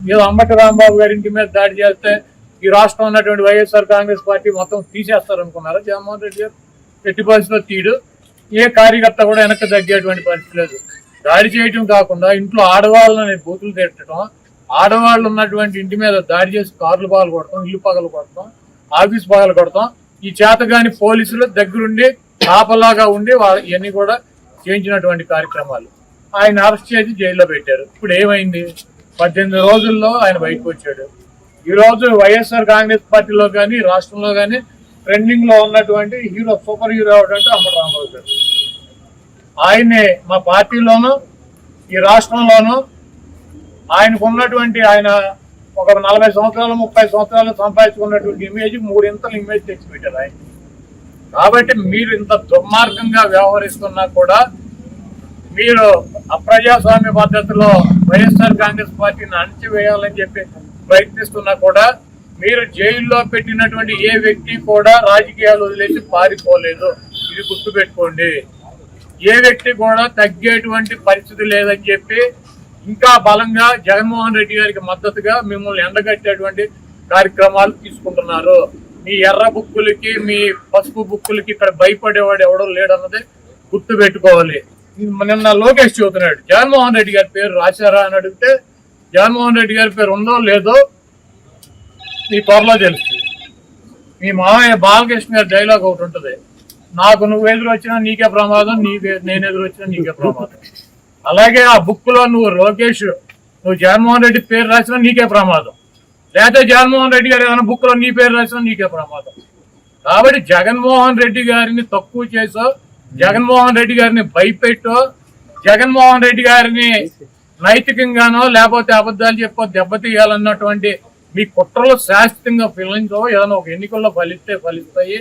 ఏదో అంబటి రాంబాబు గారి ఇంటి మీద దాడి చేస్తే ఈ రాష్ట్రం ఉన్నటువంటి వైఎస్ఆర్ కాంగ్రెస్ పార్టీ మొత్తం తీసేస్తారు అనుకున్నారా? జగన్మోహన్ రెడ్డి గారు ఎట్టి పరిస్థితిలో తీడు. ఏ కార్యకర్త కూడా వెనక్కి తగ్గేటువంటి పరిస్థితి లేదు. దాడి చేయటం కాకుండా ఇంట్లో ఆడవాళ్ళని బూతులు తిట్టడం, ఆడవాళ్ళు ఉన్నటువంటి ఇంటి మీద దాడి చేసి కార్లు పగలు కొడతాం, ఇల్లు పగలు కొడతాం, ఆఫీస్ పగలు కొడతాం. ఈ చేతగాని పోలీసులు దగ్గరుండి కాపలాగా ఉండి ఇవన్నీ కూడా చేయించినటువంటి కార్యక్రమాలు. ఆయన అరెస్ట్ చేసి జైల్లో పెట్టారు. ఇప్పుడు ఏమైంది? 18 రోజుల్లో ఆయన బయటకు వచ్చాడు. ఈ రోజు వైఎస్ఆర్ కాంగ్రెస్ పార్టీలో కానీ రాష్ట్రంలో కానీ ట్రెండింగ్ లో ఉన్నటువంటి హీరో, సూపర్ హీరో అంటే అంబటి రాంబాబు గారు. ఆయనే మా పార్టీలోనూ ఈ రాష్ట్రంలోనూ ఆయనకు ఉన్నటువంటి ఆయన ఒక 40 సంవత్సరాలు 30 సంవత్సరాలు సంపాదించుకున్నటువంటి ఇమేజ్ 3 ఇంతలు ఇమేజ్ తెచ్చిపెట్టారు ఆయన. కాబట్టి మీరు ఇంత దుర్మార్గంగా వ్యవహరిస్తున్నా కూడా, మీరు అప్రజాస్వామ్య పద్ధతిలో వైఎస్ఆర్ కాంగ్రెస్ పార్టీని అణచివేయాలని చెప్పి ప్రయత్నిస్తున్నా కూడా, మీరు జైల్లో పెట్టినటువంటి ఏ వ్యక్తి కూడా రాజకీయాలు వదిలేసి పారిపోలేదు. ఇది గుర్తుపెట్టుకోండి. ఏ వ్యక్తి కూడా తగ్గేటువంటి పరిస్థితి లేదని చెప్పి ఇంకా బలంగా జగన్మోహన్ రెడ్డి గారికి మద్దతుగా మిమ్మల్ని ఎండగట్టేటువంటి కార్యక్రమాలు తీసుకుంటున్నారు. మీ ఎర్ర బుక్కులకి, మీ పసుపు బుక్కులకి ఇక్కడ భయపడేవాడు ఎవడో లేడన్నది గుర్తు పెట్టుకోవాలి. నిన్న లోకేష్ చెబుతున్నాడు, జగన్మోహన్ రెడ్డి గారి పేరు రాశారా అని అడిగితే, జగన్మోహన్ రెడ్డి గారి పేరు ఉందో లేదో మీ త్వరలో తెలుస్తుంది. మీ మామయ్య బాలకృష్ణ గారి డైలాగ్ ఒకటి ఉంటుంది, నాకు నువ్వు ఎదురు వచ్చినా నీకే ప్రమాదం, నేను ఎదురు వచ్చినా నీకే ప్రమాదం. అలాగే ఆ బుక్ లో నువ్వు లోకేష్, నువ్వు జగన్మోహన్ రెడ్డి పేరు రాసినా నీకే ప్రమాదం, లేకపోతే జగన్మోహన్ రెడ్డి గారు ఏమైనా బుక్ లో నీ పేరు రాసినా నీకే ప్రమాదం. కాబట్టి జగన్మోహన్ రెడ్డి గారిని తక్కువ చేసో, జగన్మోహన్ రెడ్డి గారిని భయపెట్టో, జగన్మోహన్ రెడ్డి గారిని నైతికంగానో లేకపోతే అబద్ధాలు చెప్పో దెబ్బతీయాలన్నటువంటి మీ కుట్రలు శాశ్వతంగా ఫలించో, ఏదైనా ఒక ఎన్నికల్లో ఫలిస్తాయి.